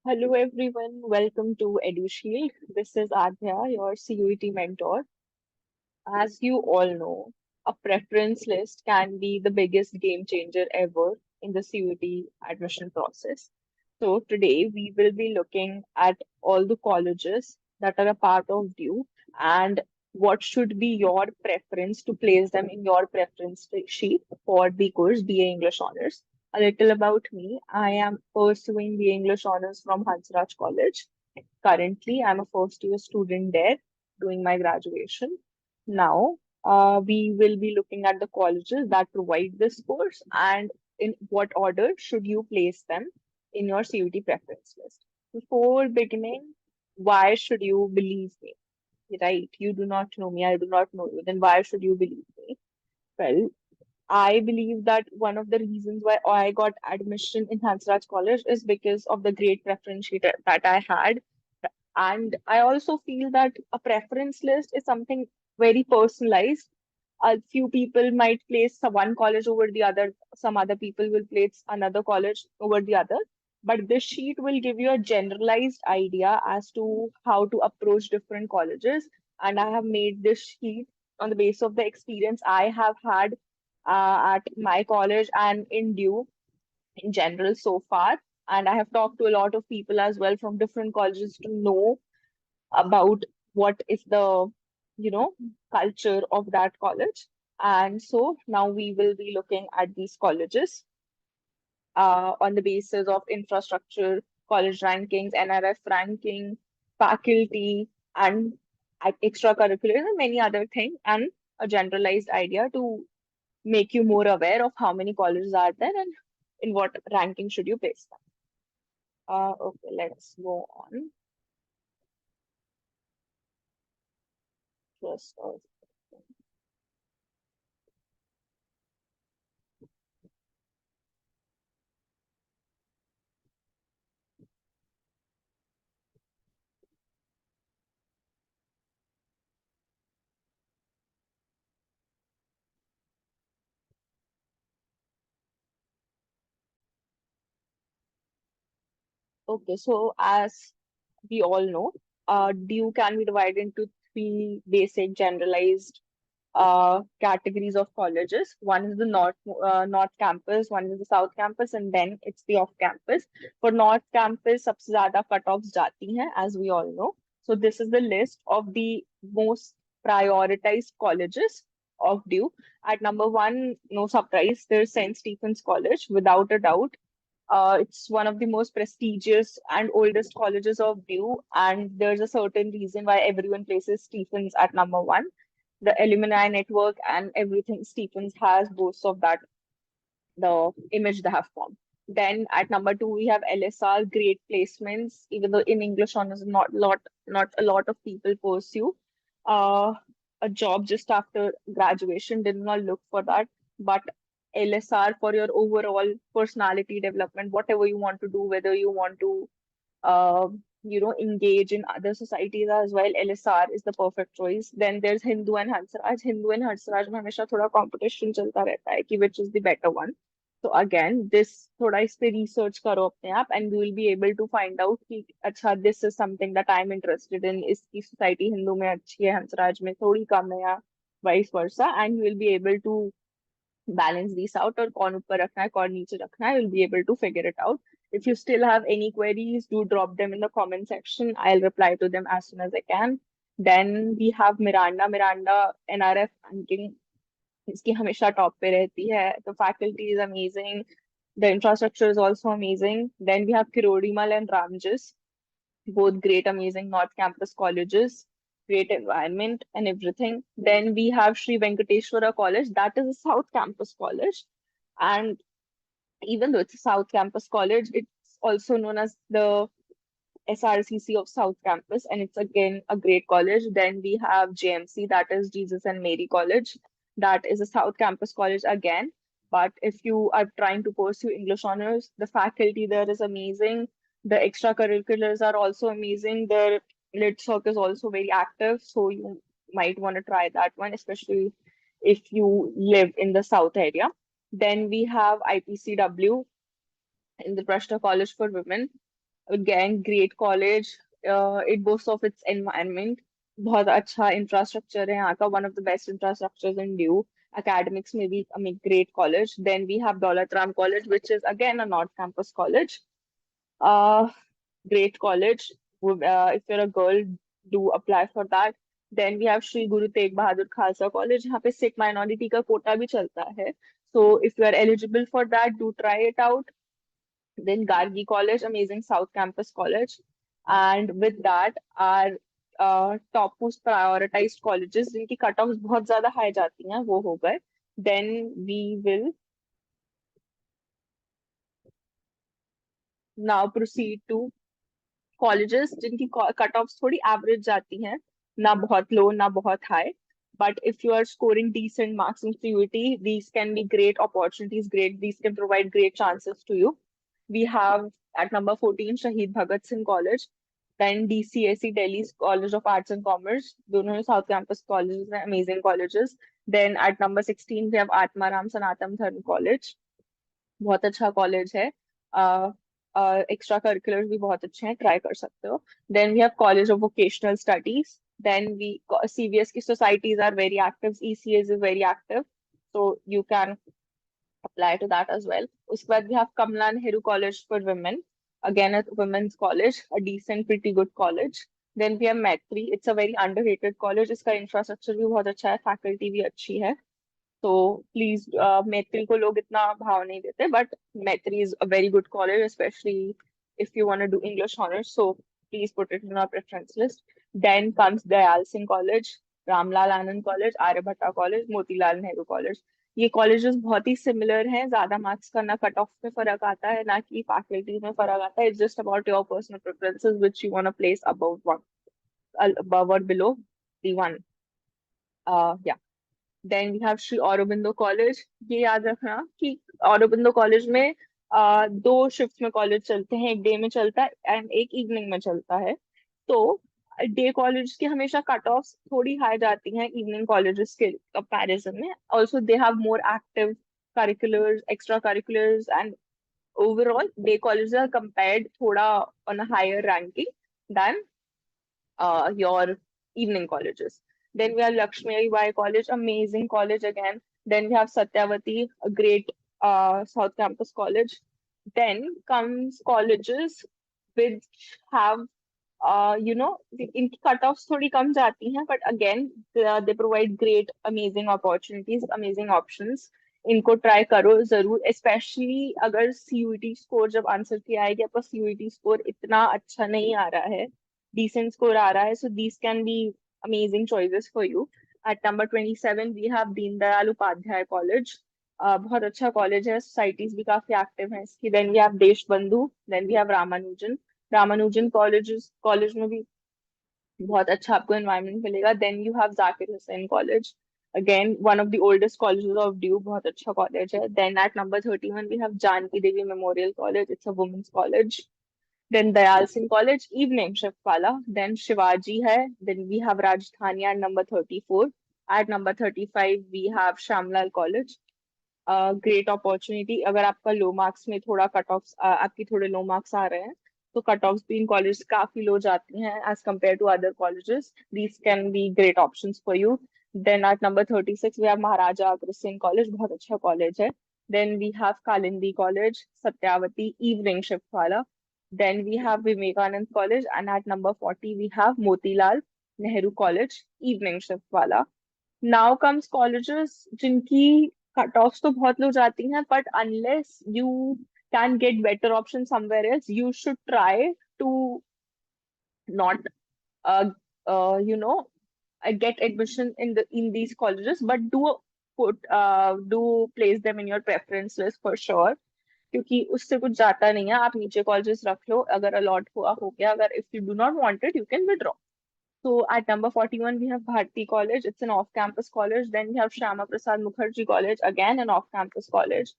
Hello everyone, welcome to EduShield. This is Adhya, your CUET mentor. As you all know, a preference list can be the biggest game changer ever in the CUET admission process. So today we will be looking at all the colleges that are a part of DUE and what should be your preference to place them in your preference sheet for the course BA English Honors. A little about me. I am pursuing BA English Honors from Hansraj College. Currently, I'm a first year student there doing my graduation. Now, we will be looking at the colleges that provide this course and in what order should you place them in your CUT preference list. Before beginning, why should you believe me? Right? You do not know me, I do not know you. Then why should you believe me? Well, I believe that one of the reasons why I got admission in Hansraj College is because of the great preference sheet that I had. And I also feel that a preference list is something very personalized. A few people might place one college over the other, some other people will place another college over the other. But this sheet will give you a generalized idea as to how to approach different colleges. And I have made this sheet on the basis of the experience I have had at my college and in DUE in general so far. And I have talked to a lot of people as well from different colleges to know about what is the, you know, culture of that college. And so now we will be looking at these colleges on the basis of infrastructure, college rankings, NRF ranking, faculty, and extracurriculars, and many other things, and a generalized idea to make you more aware of how many colleges are there and in what ranking should you place them. Okay, let's go on. First, okay, so as we all know, DUE can be divided into three basic generalized categories of colleges. One is the North campus, one is the South campus, and then it's the off campus. For North campus, सबसे ज़्यादा cutoffs जाती हैं, as we all know. So this is the list of the most prioritized colleges of DUE. At number one, no surprise, there's St. Stephen's College, without a doubt. It's one of the most prestigious and oldest colleges of DUE, and there's a certain reason why everyone places Stephens at number one. The alumni network and everything Stephens has boasts of that, the image they have formed. Then at number two we have LSR, great placements, even though in English honors not a lot of people pursue uh, a job just after graduation, did not look for that. But LSR for your overall personality development, whatever you want to do, whether you want to uh, engage in other societies as well. LSR is the perfect choice. Then there's Hindu and Hansraj. Hindu and Hansraj में हमेशा थोड़ा competition चलता रहता है कि which is the better one. So again, this थोड़ा इस पे research करो अपने आप and you will be able to find out कि अच्छा this is something that I'm interested in. इसकी society हिंदू में अच्छी है, हंसराज में थोड़ी कम है या vice versa, and you will be able to balance these out और कौन ऊपर रखना है कौन नीचे रखना है, you'll be able to figure it out. If you still have any queries, do drop them in the comment section. I'll reply to them as soon as I can. Then we have Miranda. Miranda NRF ranking इसकी हमेशा top पे रहती है. The faculty is amazing. The infrastructure is also amazing. Then we have Kirodimal and Ramjas, both great, amazing North Campus colleges, great environment and everything. Then we have Sri Venkateshwara College, that is a South Campus college. And even though it's a South Campus college, it's also known as the SRCC of South Campus, and it's again a great college. Then we have JMC, that is Jesus and Mary College, that is a South Campus college again. But if you are trying to pursue English honors, the faculty there is amazing. The extracurriculars are also amazing. The lit circ is also very active, so you might want to try that one, especially if you live in the South area. Then we have IPCW in the Prashta College for Women. Again, great college. It boasts of its environment. बहुत अच्छा infrastructure है यहाँ का, one of the best infrastructures in DU. Academics में भी, I mean, great college. Then we have Daulat Ram College, which is again a North Campus college. Uh, Great college. If you're a girl, do apply for that. Then we have Shri Guru Tegh Bahadur Khalsa College. यहाँ पे Sikh minority का कोटा भी चलता है. So if you are eligible for that, do try it out. Then Gargi College, amazing South Campus College. And with that, our top most prioritized colleges जिनकी cutoffs बहुत ज़्यादा high जाती हैं वो हो गए. Then we will now proceed to colleges जिनकी cutoffs थोड़ी average जाती हैं, ना बहुत low ना बहुत high. But if you are scoring decent marks in CUET, these can be great opportunities, great, these can provide great chances to you. We have at number 14 Shahid Bhagat Singh College, then DCSE Delhi's College of Arts and Commerce. दोनों South Campus colleges हैं, amazing colleges. Then at number 16 we have Atmaram Sanatam Dharma College. बहुत अच्छा college है. Extra curricular भी बहुत अच्छे हैं, try कर सकते हो. Then we have college of vocational studies. Then we CVS की societies are very active, ECS is very active, so you can apply to that as well. उसके बाद we have Kamala Nehru College for Women, again a women's college, a decent pretty good college. Then we have Maitri, it's a very underrated college, इसका infrastructure भी बहुत अच्छा है, faculty भी अच्छी है. तो प्लीज मैत्री को लोग इतना भाव नहीं देते, बट मैत्री is a very good college, specially if you want to do English honors, so please put it in our preference list. Then comes Dayal Singh College, Ramlal Anand College, Aryabhatta College, Motilal Nehru College. ये colleges बहुत ही similar हैं, ज्यादा marks का ना cut off में फर्क आता है ना कि फैकल्टी में फर्क आता है. It's just about your personal preferences which you want to place above one, above or below the one. Yeah. Then we have Shri Aurobindo college. ये याद रखना कि औरोबिंदो कॉलेज में दो शिफ्ट में कॉलेज चलते हैं, एक डे में चलता है एंड एक इवनिंग में चलता है. तो डे कॉलेज की हमेशा कट ऑफ थोड़ी हाई जाती हैं इवनिंग कॉलेजेस के कंपैरिजन में. Also they have more active curriculars, extra curriculars, and overall day college are compared थोड़ा on a higher ranking than your evening colleges. Then we have Lakshmi Bai College, amazing college again. Then we have Satyavati, a great South Campus college. Then comes colleges which have, इनकी cutoffs थोड़ी कम जाती हैं, but again they provide great, amazing opportunities, amazing options. इनको try करो जरूर, specially अगर CUET score जब answer किया है कि आपका CUET स्कोर इतना अच्छा नहीं आ रहा है, decent score आ रहा है, so these can be amazing choices for you. At number 27 we have Deen Dayal Upadhyay College. बहुत अच्छा कॉलेज है, सोसाइटीज भी काफी एक्टिव हैं इसकी. Then we have Desh Bandhu. Then we have Ramanujan. Ramanujan college में भी बहुत अच्छा आपको एनवायरनमेंट मिलेगा. Then you have Zakir Hussain college, again one of the oldest colleges of DU, बहुत अच्छा कॉलेज है. Then at number 31 we have Janki Devi memorial college, it's a women's college. Then Dayal Singh College, evening shift wala. Then Shivaji hai. Then we have Rajdhani at number 34. At number 35 we have Shamlal College. Great opportunity. अगर आपका लो marks में थोड़ा cut off, आपकी थोड़े लो marks आ रहे हैं, तो cut offs भी इन कॉलेज काफी लो जाती हैं as compare to other colleges. These can be great options for you. Then at number 36 we have Maharaja Agrasen college, बहुत अच्छा कॉलेज है. Then we have Kalindi college, Satyawati, evening shift वाला. Then we have Vivekanand College, and at number 40 we have Motilal Nehru College, evening shift wala. Now comes colleges जिनकी cut offs तो बहुत लो जाती हैं, but unless you can get better options somewhere else, you should try to not uh, you know get admission in these colleges, but do place them in your preference list for sure. क्योंकि उससे कुछ जाता नहीं है, आप नीचे colleges रख लो, अगर अलॉट हुआ हो गया, अगर if you do not want it you can withdraw. So at number 41 we have Bharti College, it's an off-campus college. Then we have Shyama Prasad Mukherjee College, again an off-campus college.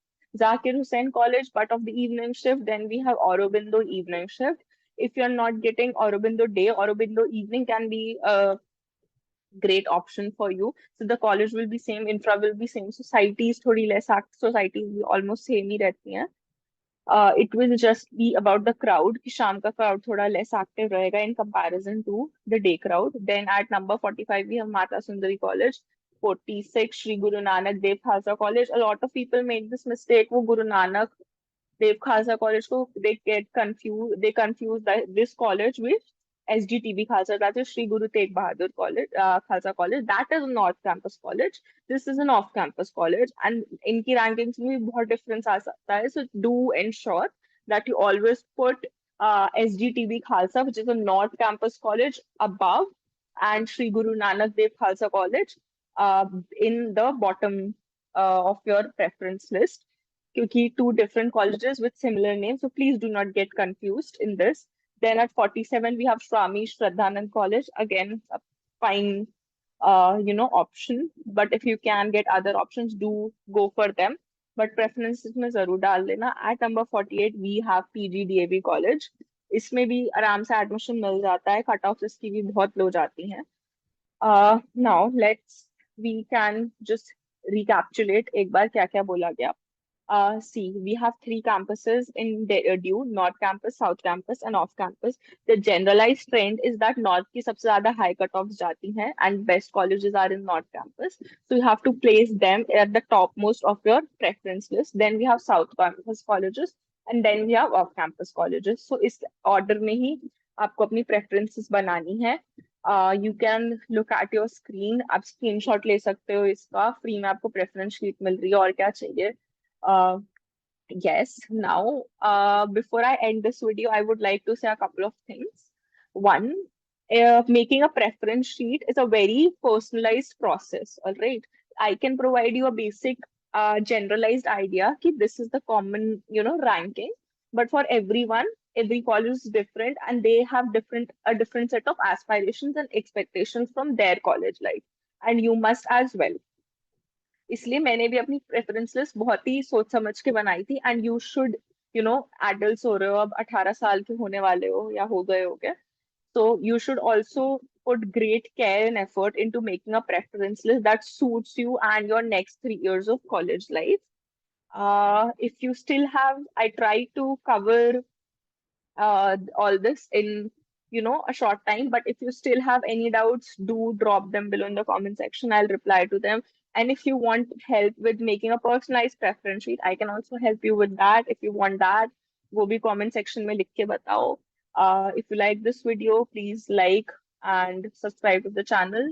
Zakir Hussain College, part of the evening shift. Then we have Aurobindo evening shift. If you're not getting Aurobindo day, Aurobindo evening can be a great option for you. So the college will be same, infra will be same, societies थोड़ी less, societies भी almost same ही रहती हैं. It will just be about the crowd कि शाम का crowd थोड़ा less active रहेगा in comparison to the day crowd. Then at number 45 we have Mata Sundari College. 46 Sri Guru Nanak Dev Khalsa College. A lot of people make this mistake. वो Guru Nanak Dev Khalsa College को they confuse this college with SGTB Khalsa, that is Sri Guru Tegh Bahadur College, Khalsa College. That is an off-campus college. This is an off-campus college, and इनकी rankings में भी बहुत difference आ सकता है. So do ensure that you always put SGTB Khalsa, which is a North Campus college, above, and Sri Guru Nanak Dev Khalsa College in the bottom of your preference list. क्योंकि two different colleges with similar names, so please do not get confused in this. Then at 47, we have Swami Shraddhanand College. Again, a fine, option. But if you can get other options, do go for them. But preferences में जरूर डाल देना. At number 48, we have PGDAV College. इसमें भी आराम से admission मिल जाता है. कट ऑफ इसकी भी बहुत लो जाती हैं. Now we can just recapitulate एक बार क्या क्या बोला गया. See, we have three campuses in DU, North Campus, South Campus, and Off Campus. The generalized trend is that North की सबसे ज़्यादा high cutoffs जाती हैं, and best colleges are in North Campus. So you have to place them at the topmost of your preference list. Then we have South Campus colleges, and then we have Off Campus colleges. So इस order में ही आपको अपनी preferences बनानी है. You can look at your screen. आप screenshot ले सकते हो इसका. Free में आपको preference sheet मिल रही है. और क्या चाहिए? Uh, yes, now, before I end this video, I would like to say a couple of things. One, making a preference sheet is a very personalized process, all right? I can provide you a basic, generalized idea that this is the common, ranking, but for everyone, every college is different and they have a different set of aspirations and expectations from their college life. And you must as well. इसलिए मैंने भी अपनी preference list बहुत ही सोच समझ के बनाई थी. एंड यू शुड एडल्ट्स हो रहे हो, अब 18 साल के होने वाले हो या हो गए हो गए, so you should also put great care and effort into making a preference list that suits you and your next 3 years of college life. If you still have, I try to cover all this in a short time, but if you still have any doubts, do drop them below in the comment section. I'll reply to them. And if you want help with making a personalized preference sheet, I can also help you with that. If you want that, वो भी comment section में लिख के बताओ. If you like this video, please like and subscribe to the channel.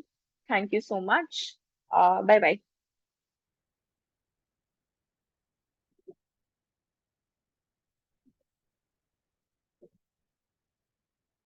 Thank you so much. Bye bye.